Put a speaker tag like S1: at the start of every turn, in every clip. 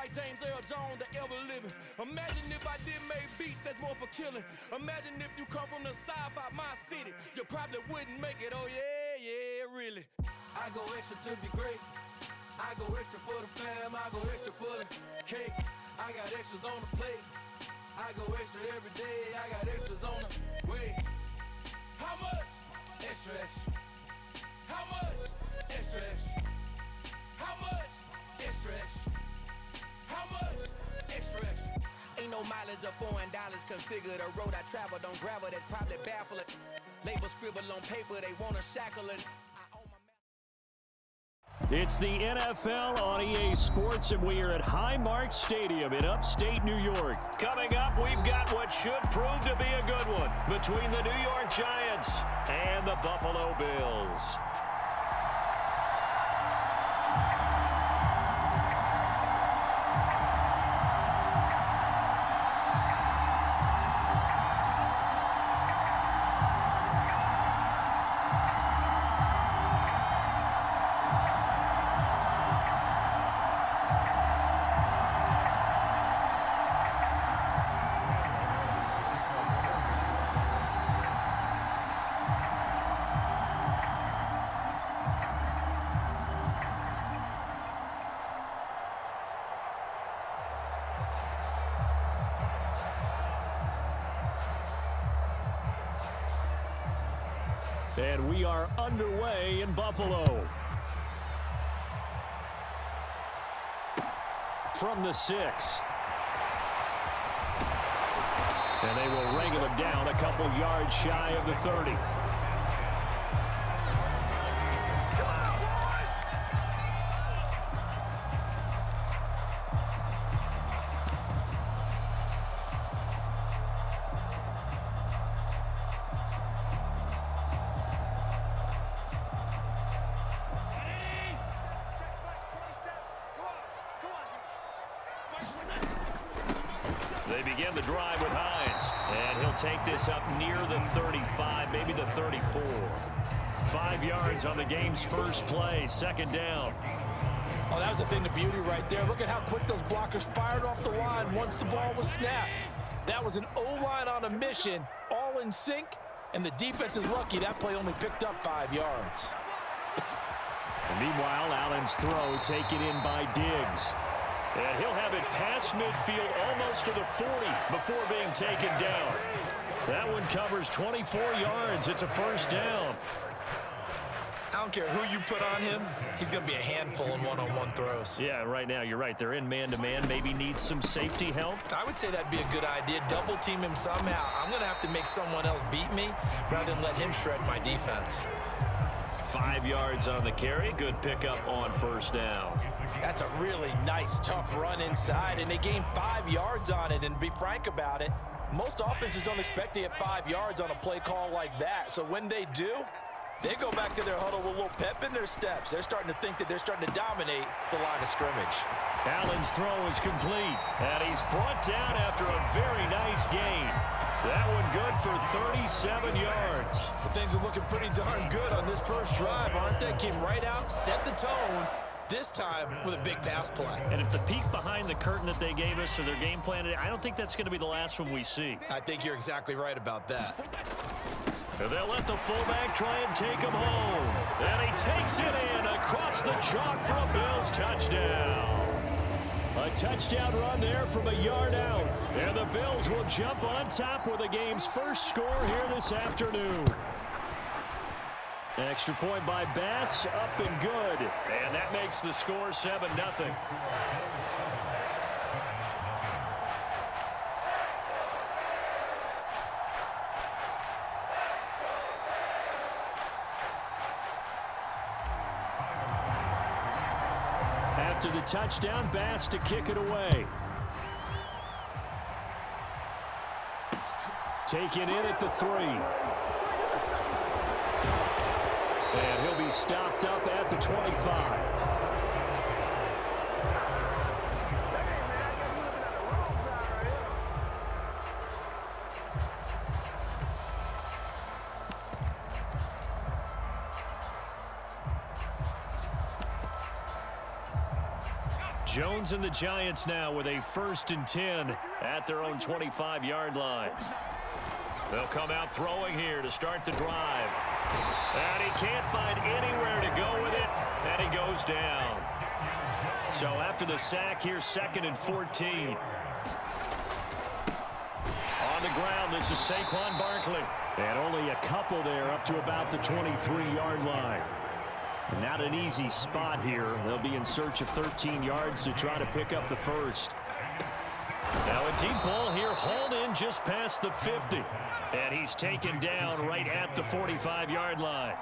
S1: like James Earl Jones that ever living. Imagine if I did make beats that's more for killing. Imagine if you come from the south out my city, you probably wouldn't make it. Oh yeah, really. I go extra to be great. I go extra for the fam. I go extra for the cake. I got extras on the plate. I go extra every day. I got extras on the way. How much? Extra, extra. How much? Extra, extra. How much? Extra, extra. How much? Extra, extra. Ain't no mileage of $4 configure the road I travel. Don't gravel, that probably baffle it. Label scribble on paper, they wanna shackle it.
S2: It's the NFL on EA Sports, and we are at Highmark Stadium in upstate New York. Coming up, we've got what should prove to be a good one between the New York Giants and the Buffalo Bills. And we are underway in Buffalo. From the 6. And they will wrangle him down a couple yards shy of the 30. They begin the drive with Hines, and he'll take this up near the 35, maybe the 34. 5 yards on the game's first play, second down.
S3: Oh, that was a thing of beauty right there. Look at how quick those blockers fired off the line once the ball was snapped. That was an O-line on a mission, all in sync, and the defense is lucky that play only picked up 5 yards.
S2: And meanwhile, Allen's throw taken in by Diggs. And he'll have it past midfield almost to the 40 before being taken down. That one covers 24 yards. It's a first down.
S3: I don't care who you put on him. He's going to be a handful in one-on-one throws.
S2: Yeah, right now you're right. They're in man-to-man. Maybe needs some safety help.
S3: I would say that'd be a good idea. Double team him somehow. I'm going to have to make someone else beat me rather than let him shred my defense.
S2: 5 yards on the carry. Good pickup on first down.
S3: That's a really nice, tough run inside, and they gained 5 yards on it. And to be frank about it, most offenses don't expect to get 5 yards on a play call like that. So when they do, they go back to their huddle with a little pep in their steps. They're starting to think that they're starting to dominate the line of scrimmage.
S2: Allen's throw is complete, and he's brought down after a very nice gain. That one good for 37 yards.
S3: Well, things are looking pretty darn good on this first drive, aren't they? Came right out, set the tone, this time with a big pass play.
S2: And if the peek behind the curtain that they gave us or their game plan, I don't think that's going to be the last one we see.
S3: I think you're exactly right about that.
S2: And they'll let the fullback try and take him home. And he takes it in across the chalk for a Bills touchdown. A touchdown run there from a yard out. And the Bills will jump on top with the game's first score here this afternoon. Extra point by Bass, up and good. And that makes the score 7-0. After the touchdown, Bass to kick it away. Taken in at the 3. And he'll be stopped up at the 25. Jones and the Giants now with a 1st and 10 at their own 25-yard line. They'll come out throwing here to start the drive. And he can't find anywhere to go with it, and he goes down. So after the sack, here's 2nd and 14. On the ground, this is Saquon Barkley. And only a couple there up to about the 23-yard line. Not an easy spot here. They'll be in search of 13 yards to try to pick up the first. Now a deep ball here, hauled in just past the 50. And he's taken down right at the 45-yard line.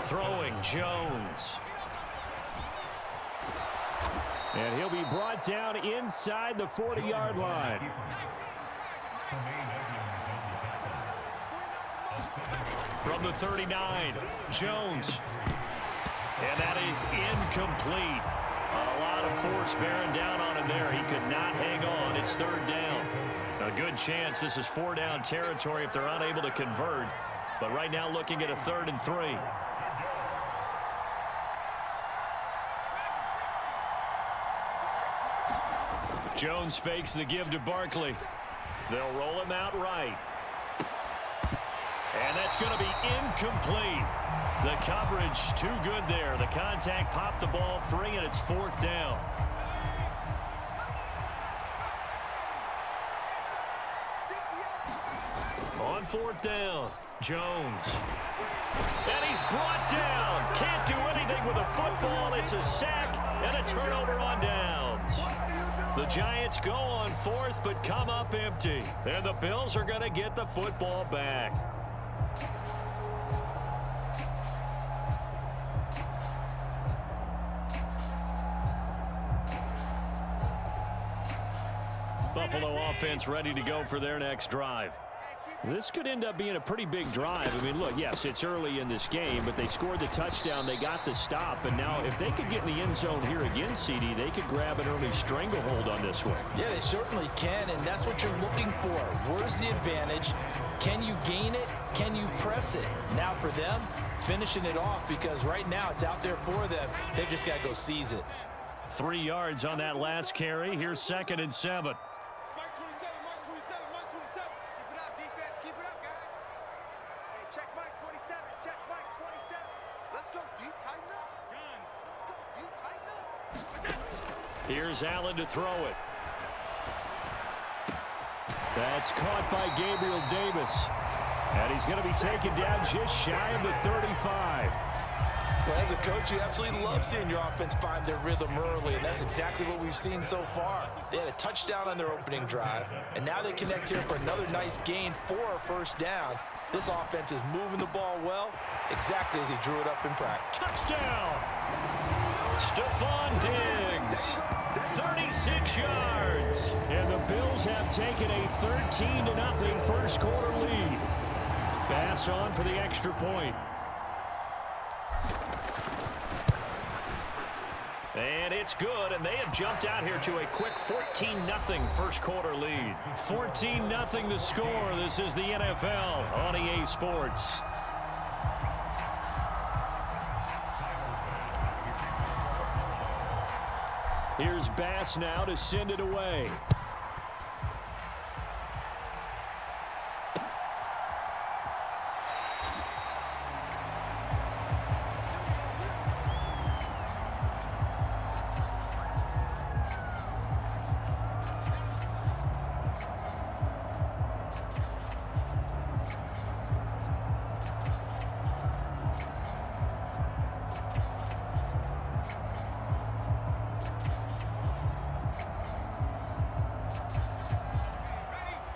S2: Throwing, Jones. And he'll be brought down inside the 40-yard line. From the 39, Jones. And that is incomplete. A lot of force bearing down on him there. He could not hang on. It's 3rd down. A good chance this is 4-down territory if they're unable to convert. But right now looking at a 3rd and 3. Jones fakes the give to Barkley. They'll roll him out right. And that's going to be incomplete. The coverage too good there. The contact popped the ball free, and it's 4th down. On 4th down, Jones. And he's brought down. Can't do anything with a football. It's a sack and a turnover on downs. The Giants go on 4th, but come up empty. And the Bills are going to get the football back. Buffalo offense ready to go for their next drive. This could end up being a pretty big drive. I mean, look, yes, it's early in this game, but they scored the touchdown. They got the stop. And now if they could get in the end zone here again, CD, they could grab an early stranglehold on this one.
S3: Yeah, they certainly can, and that's what you're looking for. Where's the advantage? Can you gain it? Can you press it? Now for them, finishing it off, because right now it's out there for them. They just got to go seize it.
S2: 3 yards on that last carry. Here's 2nd and 7. Here's Allen to throw it. That's caught by Gabriel Davis. And he's going to be taken down just shy of the 35.
S3: Well, as a coach, you absolutely love seeing your offense find their rhythm early, and that's exactly what we've seen so far. They had a touchdown on their opening drive, and now they connect here for another nice gain for a 1st down. This offense is moving the ball well, exactly as he drew it up in practice.
S2: Touchdown! Stephon Diggs, 36 yards. And the Bills have taken a 13-0 first quarter lead. Bass on for the extra point. And it's good, and they have jumped out here to a quick 14-0 first quarter lead. 14-0 the score. This is the NFL on EA Sports. Here's Bass now to send it away.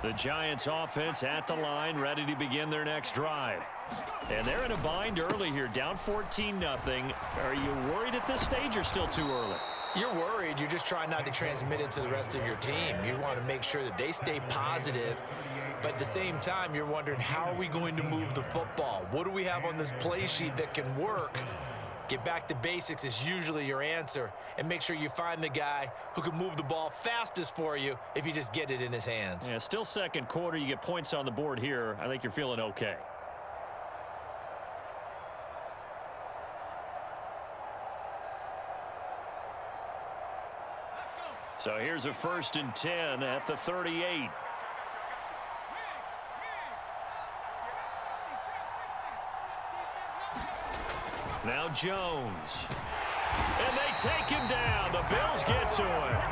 S2: The Giants offense at the line, ready to begin their next drive. And they're in a bind early here, down 14-0. Are you worried at this stage or still too early?
S3: You're worried. You're just trying not to transmit it to the rest of your team. You want to make sure that they stay positive. But at the same time, you're wondering, how are we going to move the football? What do we have on this play sheet that can work? Get back to basics is usually your answer, and make sure you find the guy who can move the ball fastest for you if you just get it in his hands.
S2: Yeah, still second quarter. You get points on the board here. I think you're feeling okay. So here's a 1st and 10 at the 38. Now Jones. And they take him down. The Bills get to him.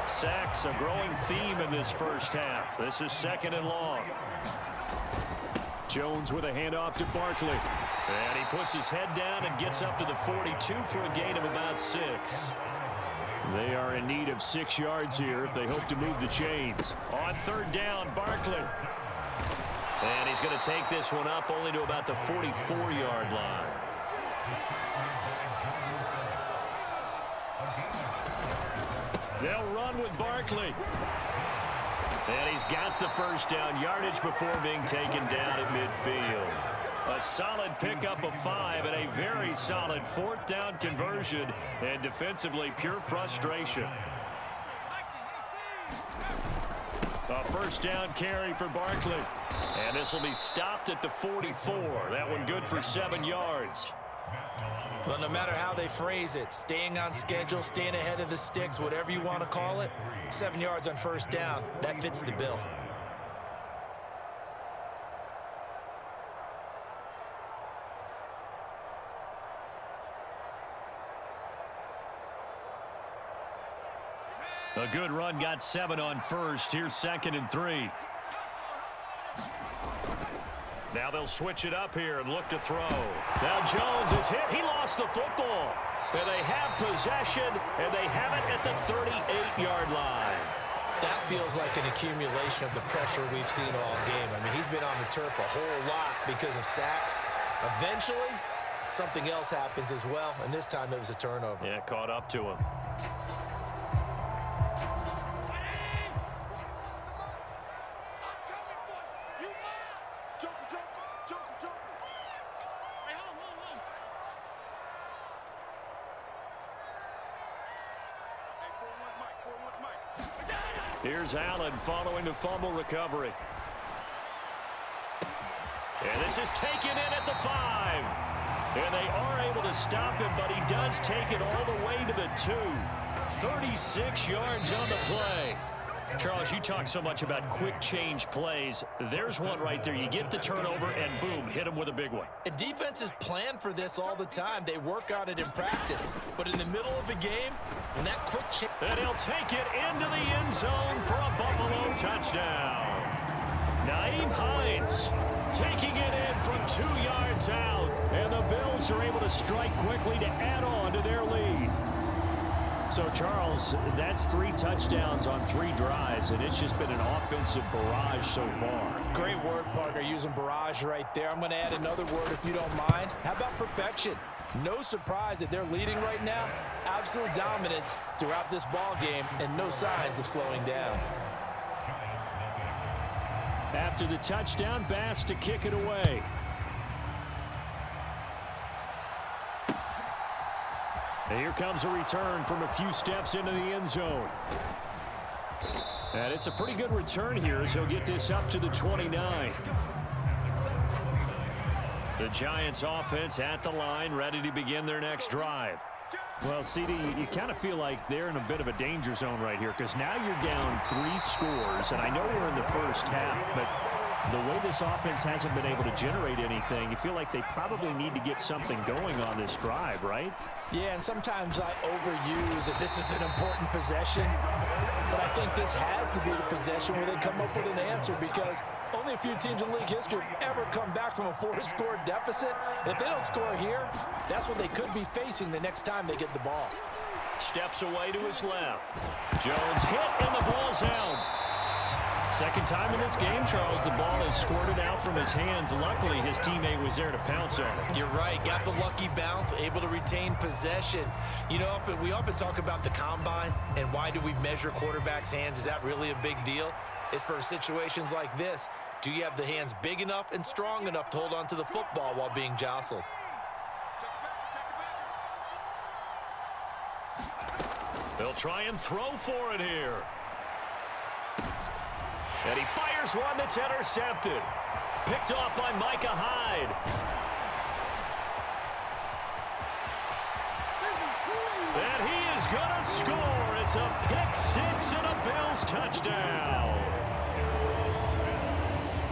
S2: Sacks, a growing theme in this first half. This is 2nd and long. Jones with a handoff to Barkley. And he puts his head down and gets up to the 42 for a gain of about 6. They are in need of 6 yards here if they hope to move the chains. On 3rd down, Barkley. And he's going to take this one up only to about the 44-yard line. They'll run with Barkley. And he's got the 1st down yardage before being taken down at midfield. A solid pickup of 5 and a very solid 4th down conversion, and defensively pure frustration. A 1st down carry for Barkley. And this will be stopped at the 44. That one good for 7 yards.
S3: Well, no matter how they phrase it, staying on schedule, staying ahead of the sticks, whatever you want to call it, 7 yards on 1st down, that fits the bill.
S2: A good run got 7 on 1st. Here's 2nd and 3. Now they'll switch it up here and look to throw. Now Jones is hit. He lost the football. And they have possession, and they have it at the 38-yard line.
S3: That feels like an accumulation of the pressure we've seen all game. I mean, he's been on the turf a whole lot because of sacks. Eventually, something else happens as well, and this time it was a turnover.
S2: Yeah, caught up to him. Here's Allen following the fumble recovery. And this is taken in at the 5. And they are able to stop him, but he does take it all the way to the 2. 36 yards on the play. Charles, you talk so much about quick change plays. There's one right there. You get the turnover, and boom, hit him with a big one.
S3: And defenses plan for this all the time. They work on it in practice. But in the middle of the game, when that quick change...
S2: And he'll take it into the end zone for a Buffalo touchdown. Nyheim Hines taking it in from 2 yards out. And the Bills are able to strike quickly to add on to their lead. So, Charles, that's 3 touchdowns on 3 drives, and it's just been an offensive barrage so far.
S3: Great word, partner, using barrage right there. I'm going to add another word if you don't mind. How about perfection? No surprise that they're leading right now. Absolute dominance throughout this ball game, and no signs of slowing down.
S2: After the touchdown, Bass to kick it away. And here comes a return from a few steps into the end zone. And it's a pretty good return here as he'll get this up to the 29. The Giants offense at the line, ready to begin their next drive. Well, CD, you kind of feel like they're in a bit of a danger zone right here because now you're down 3 scores, and I know we're in the first half, but the way this offense hasn't been able to generate anything, you feel like they probably need to get something going on this drive, right?
S3: Yeah, and sometimes I overuse that this is an important possession, but I think this has to be the possession where they come up with an answer because only a few teams in league history have ever come back from a 4-score deficit. And if they don't score here, that's what they could be facing the next time they get the ball.
S2: Steps away to his left. Jones hit, and the ball's out. Second time in this game, Charles, the ball is squirted out from his hands. Luckily, his teammate was there to pounce on it.
S3: You're right. Got the lucky bounce, able to retain possession. You know, we often talk about the combine and why do we measure quarterbacks' hands. Is that really a big deal? It's for situations like this. Do you have the hands big enough and strong enough to hold on to the football while being jostled?
S2: They'll try and throw for it here. And he fires one that's intercepted. Picked off by Micah Hyde. And he is going to score. It's a pick six and a Bills touchdown.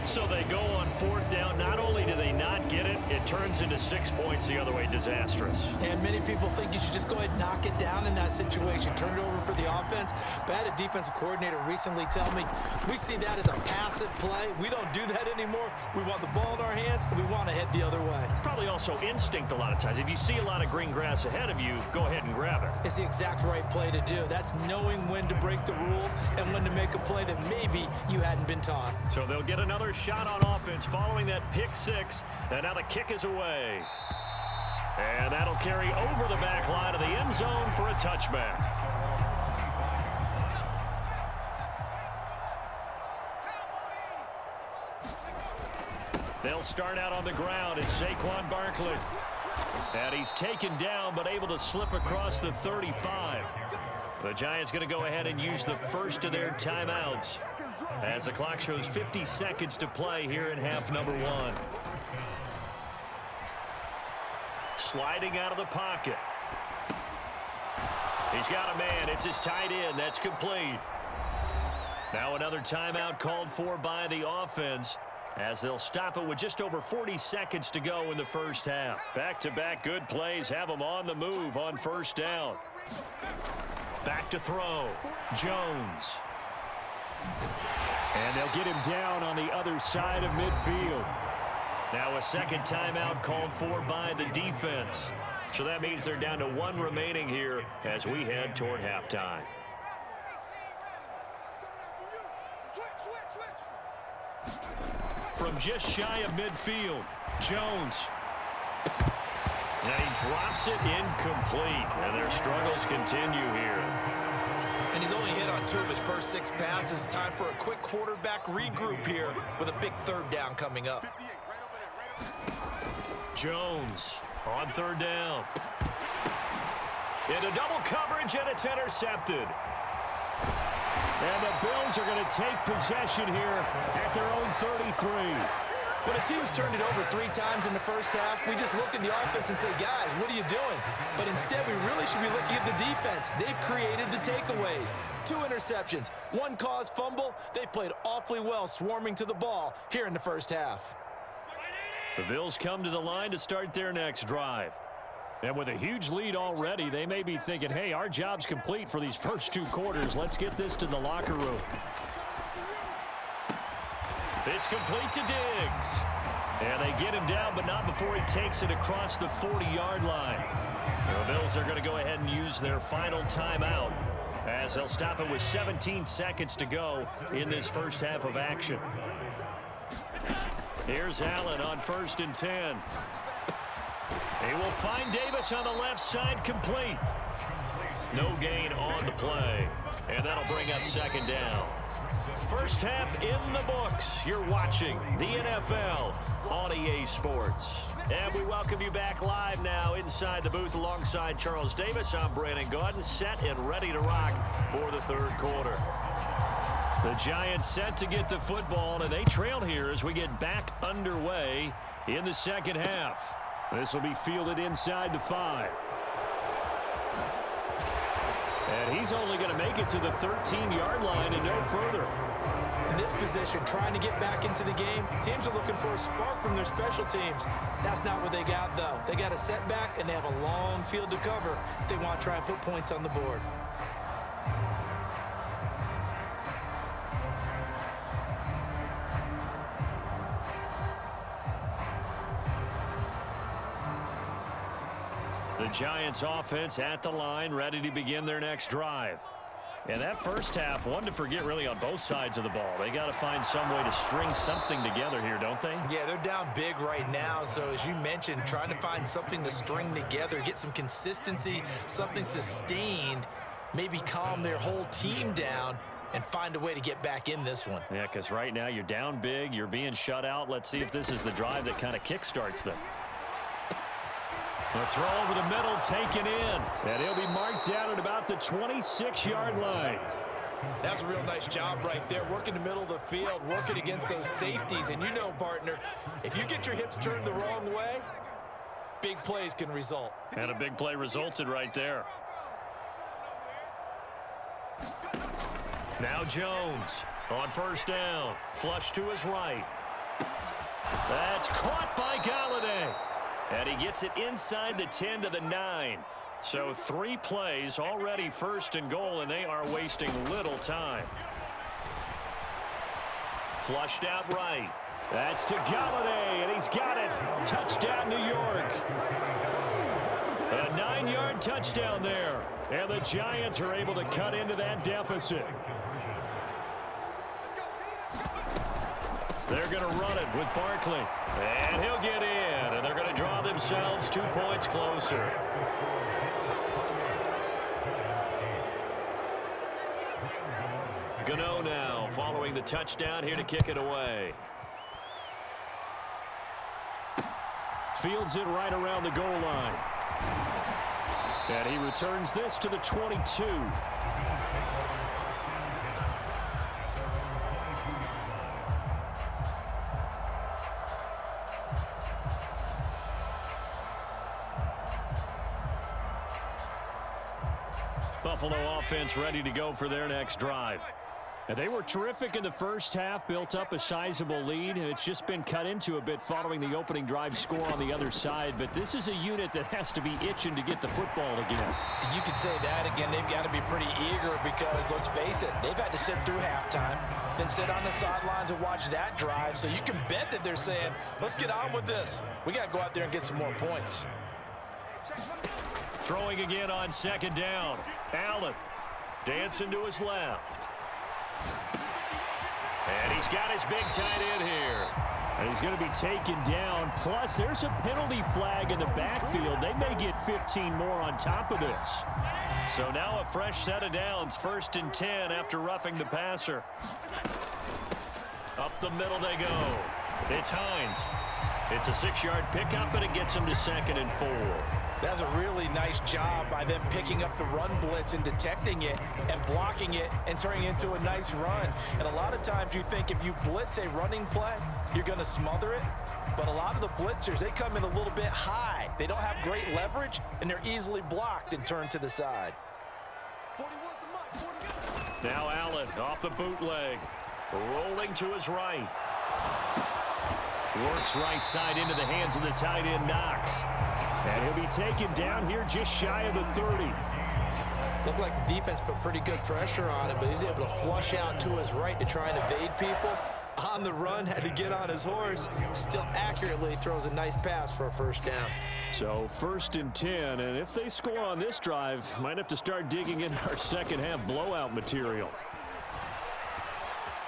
S2: So they go on fourth down. Not only do they not get it, it turns into 6 points the other way. Disastrous.
S3: And many people think you should just go ahead and knock it down in that situation. Turn it over for the offense. But I had a defensive coordinator recently tell me, we see that as a passive play. We don't do that anymore. We want the ball in our hands, and we want to head the other way.
S2: It's probably also instinct a lot of times. If you see a lot of green grass ahead of you, go ahead and grab it.
S3: It's the exact right play to do. That's knowing when to break the rules and when to make a play that maybe you hadn't been taught.
S2: So they'll get another shot on offense following that pick six, and now the kick is away. And that'll carry over the back line of the end zone for a touchback. They'll start out on the ground. It's Saquon Barkley. And he's taken down but able to slip across the 35. The Giants going to go ahead and use the first of their timeouts as the clock shows 50 seconds to play here in half number one. Sliding out of the pocket. He's got a man. It's his tight end. That's complete. Now another timeout called for by the offense as they'll stop it with just over 40 seconds to go in the first half. Back-to-back good plays have them on the move on first down. Back to throw. Jones. And they'll get him down on the other side of midfield. Now a second timeout called for by the defense. So that means they're down to one remaining here as we head toward halftime. From just shy of midfield, Jones. And he drops it incomplete. And their struggles continue here.
S3: And he's only hit on 2 of his first 6 passes. Time for a quick quarterback regroup here with a big third down coming up.
S2: Jones on third down. Into double coverage, and it's intercepted. And the Bills are going to take possession here at their own 33.
S3: When a team's turned it over 3 times in the first half, we just look at the offense and say, guys, what are you doing? But instead, we really should be looking at the defense. They've created the takeaways. 2 interceptions, 1 caused fumble. They played awfully well swarming to the ball here in the first half.
S2: The Bills come to the line to start their next drive. And with a huge lead already, they may be thinking, hey, our job's complete for these first 2 quarters. Let's get this to the locker room. It's complete to Diggs. And they get him down, but not before he takes it across the 40-yard line. The Bills are going to go ahead and use their final timeout as they'll stop it with 17 seconds to go in this first half of action. Here's Allen on 1st and 10. He will find Davis on the left side, complete. No gain on the play. And that'll bring up second down. First half in the books. You're watching the NFL on EA Sports. And we welcome you back live now inside the booth alongside Charles Davis. I'm Brandon Gaudin, set and ready to rock for the third quarter. The Giants set to get the football, and they trail here as we get back underway in the second half. This will be fielded inside the 5. And he's only going to make it to the 13-yard line and no further.
S3: In this position, trying to get back into the game, teams are looking for a spark from their special teams. That's not what they got, though. They got a setback, and they have a long field to cover if they want to try and put points on the board.
S2: The Giants offense at the line, ready to begin their next drive. And that first half, one to forget really on both sides of the ball. They got to find some way to string something together here, don't they?
S3: Yeah, they're down big right now. So as you mentioned, trying to find something to string together, get some consistency, something sustained, maybe calm their whole team down and find a way to get back in this one.
S2: Yeah, because right now you're down big, you're being shut out. Let's see if this is the drive that kind of kickstarts them. The throw over the middle, taken in. And he'll be marked down at about the 26-yard line.
S3: That's a real nice job right there, working the middle of the field, working against those safeties. And you know, partner, if you get your hips turned the wrong way, big plays can result.
S2: And a big play resulted right there. Now Jones on first down. Flush to his right. That's caught by Galladay. And he gets it inside the 10 to the 9. So 3 plays already first and goal, and they are wasting little time. Flushed out right. That's to Galladay, and he's got it. Touchdown, New York. A 9-yard touchdown there. And the Giants are able to cut into that deficit. They're going to run it with Barkley. And he'll get in. And they're going to draw themselves 2 points closer. Gano now following the touchdown here to kick it away. Fields it right around the goal line. And he returns this to the 22. Buffalo offense ready to go for their next drive. And they were terrific in the first half, built up a sizable lead, and it's just been cut into a bit following the opening drive score on the other side. But this is a unit that has to be itching to get the football again.
S3: You could say that again. They've got to be pretty eager because, let's face it, they've had to sit through halftime, then sit on the sidelines and watch that drive. So you can bet that they're saying, let's get on with this. We got to go out there and get some more points.
S2: Throwing again on second down. Allen dancing to his left. And he's got his big tight end here. And he's going to be taken down. Plus, there's a penalty flag in the backfield. They may get 15 more on top of this. So now a fresh set of downs. 1st and 10 after roughing the passer. Up the middle they go. It's Hines. It's a 6-yard pickup, and it gets him to 2nd and 4.
S3: That's a really nice job by them picking up the run blitz and detecting it and blocking it and turning it into a nice run. And a lot of times you think if you blitz a running play, you're going to smother it. But a lot of the blitzers, they come in a little bit high. They don't have great leverage, and they're easily blocked and turned to the side.
S2: Now Allen off the bootleg. Rolling to his right. Works right side into the hands of the tight end, Knox. And he'll be taken down here just shy of the 30.
S3: Looked like the defense put pretty good pressure on him, but he's able to flush out to his right to try and evade people. On the run, had to get on his horse. Still accurately throws a nice pass for a first down.
S2: So 1st and 10, and if they score on this drive, might have to start digging into our second half blowout material.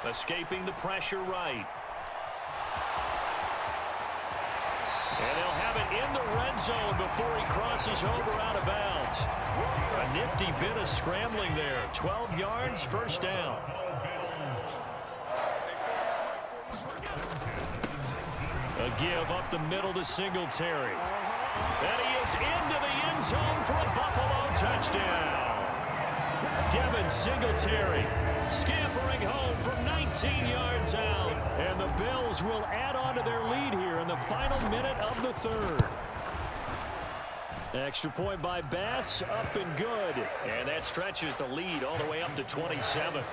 S2: Escaping the pressure right. And they'll have it in the red zone before he crosses over out of bounds. A nifty bit of scrambling there. 12 yards, 1st down. A give up the middle to Singletary. And he is into the end zone for a Buffalo touchdown. Devin Singletary scampering home from 19 yards out. And the Bills will add on to their lead here in the final minute of the 3rd. Extra point by Bass, up and good. And that stretches the lead all the way up to 27.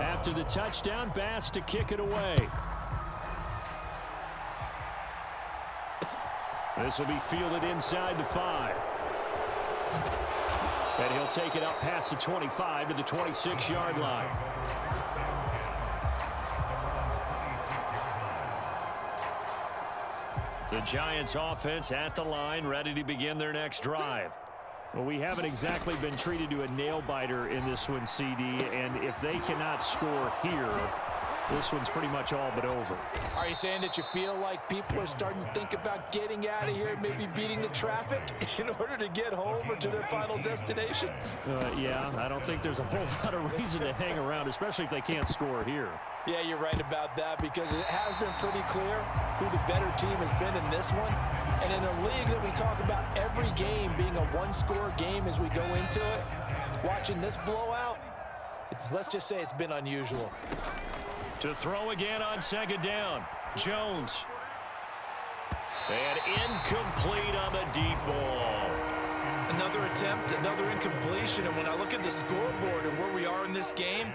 S2: After the touchdown, Bass to kick it away. This will be fielded inside the 5. And he'll take it up past the 25 to the 26-yard line. The Giants offense at the line, ready to begin their next drive. Well, we haven't exactly been treated to a nail-biter in this one, CD, and if they cannot score here, this one's pretty much all but over.
S3: Are you saying that you feel like people are starting to think about getting out of here, maybe beating the traffic in order to get home or to their final destination?
S2: Yeah, I don't think there's a whole lot of reason to hang around, especially if they can't score here.
S3: Yeah, you're right about that because it has been pretty clear who the better team has been in this one. And in a league that we talk about every game being a one-score game as we go into it, watching this blowout, let's just say it's been unusual.
S2: To throw again on second down. Jones. And incomplete on the deep ball.
S3: Another attempt, another incompletion. And when I look at the scoreboard and where we are in this game,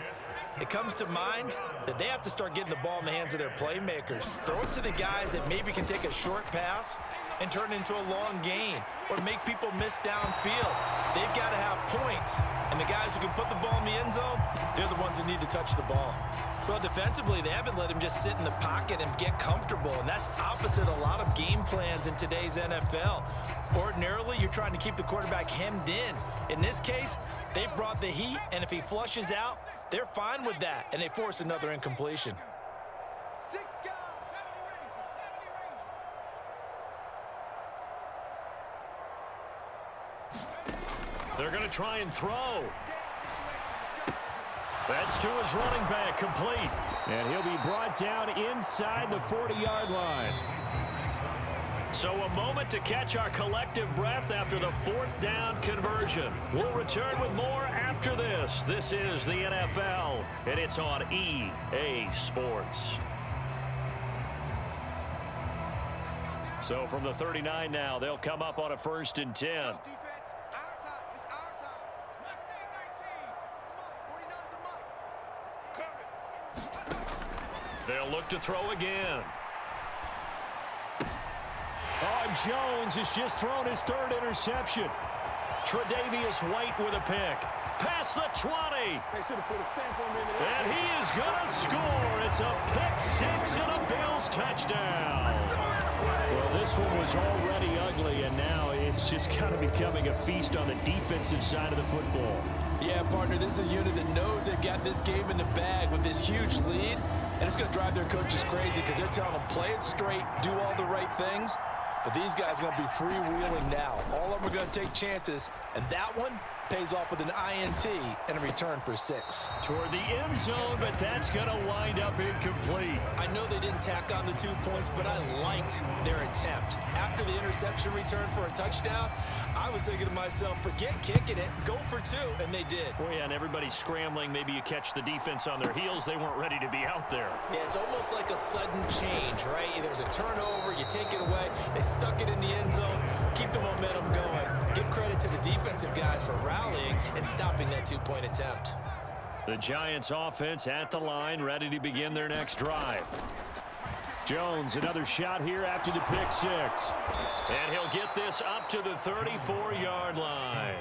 S3: it comes to mind that they have to start getting the ball in the hands of their playmakers. Throw it to the guys that maybe can take a short pass and turn it into a long gain or make people miss downfield. They've got to have points. And the guys who can put the ball in the end zone, they're the ones that need to touch the ball. Well, defensively, they haven't let him just sit in the pocket and get comfortable, and that's opposite a lot of game plans in today's NFL. Ordinarily, you're trying to keep the quarterback hemmed in. In this case, they brought the heat, and if he flushes out, they're fine with that, and they force another incompletion.
S2: They're going to try and throw. That's to his running back, complete. And he'll be brought down inside the 40-yard line. So a moment to catch our collective breath after the fourth down conversion. We'll return with more after this. This is the NFL, and it's on EA Sports. So from the 39 now, they'll come up on a 1st and 10. They'll look to throw again. Oh, Jones has just thrown his 3rd interception. Tre'Davious White with a pick. Past the 20. And he is going to score. It's a pick 6 and a Bills touchdown. Well, this one was already ugly, and now it's just kind of becoming a feast on the defensive side of the football.
S3: Yeah, partner, this is a unit that knows they've got this game in the bag with this huge lead, and it's going to drive their coaches crazy because they're telling them play it straight, do all the right things. But these guys are going to be freewheeling now. All of them are going to take chances, and that one pays off with an INT and a return for 6.
S2: Toward the end zone, but that's going to wind up incomplete.
S3: I know they didn't tack on the 2 points, but I liked their attempt. After the interception return for a touchdown, I was thinking to myself, forget kicking it, go for 2, and they did.
S2: Well, yeah, and everybody's scrambling. Maybe you catch the defense on their heels. They weren't ready to be out there.
S3: Yeah, it's almost like a sudden change, right? There's a turnover, you take it away, they stuck it in the end zone, keep the momentum going. Give credit to the defensive guys for rallying and stopping that 2-point attempt.
S2: The Giants offense at the line, ready to begin their next drive. Jones, another shot here after the pick 6. And he'll get this up to the 34-yard line.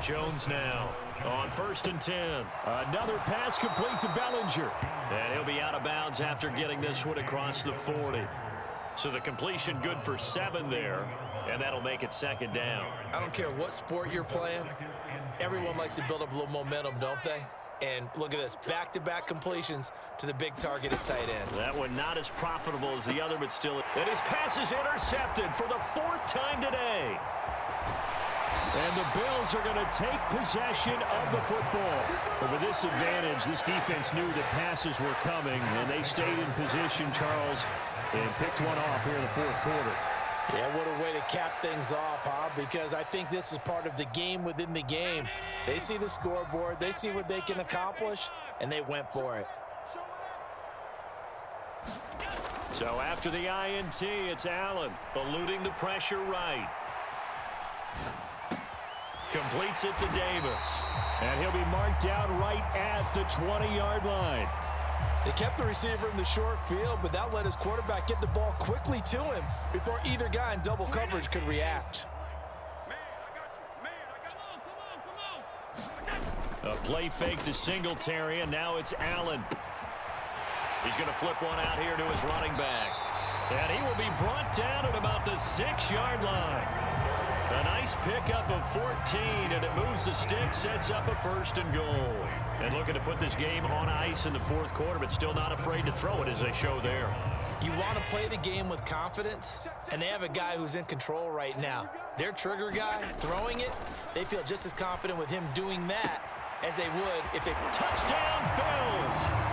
S2: Jones now on 1st and 10. Another pass complete to Bellinger. And he'll be out of bounds after getting this one across the 40. So the completion good for 7 there, and that'll make it 2nd down.
S3: I don't care what sport you're playing. Everyone likes to build up a little momentum, don't they? And look at this, back-to-back completions to the big target at tight end.
S2: That one not as profitable as the other, but still. And his pass is intercepted for the 4th time today. And the Bills are going to take possession of the football. But with this advantage, this defense knew that passes were coming, and they stayed in position, Charles, and picked one off here in the 4th quarter.
S3: Yeah, what a way to cap things off, huh? Because I think this is part of the game within the game. They see the scoreboard, they see what they can accomplish, and they went for it.
S2: So after the INT, it's Allen eluding the pressure right. Completes it to Davis. And he'll be marked down right at the 20-yard line.
S3: They kept the receiver in the short field, but that let his quarterback get the ball quickly to him before either guy in double coverage could react.
S2: A play fake to Singletary, and now it's Allen. He's going to flip one out here to his running back. And he will be brought down at about the 6-yard line. A nice pickup of 14, and it moves the stick, sets up a 1st and goal. And looking to put this game on ice in the 4th quarter, but still not afraid to throw it as they show there.
S3: You want to play the game with confidence, and they have a guy who's in control right now. Their trigger guy, throwing it, they feel just as confident with him doing that as they would if they...
S2: Touchdown, Bills!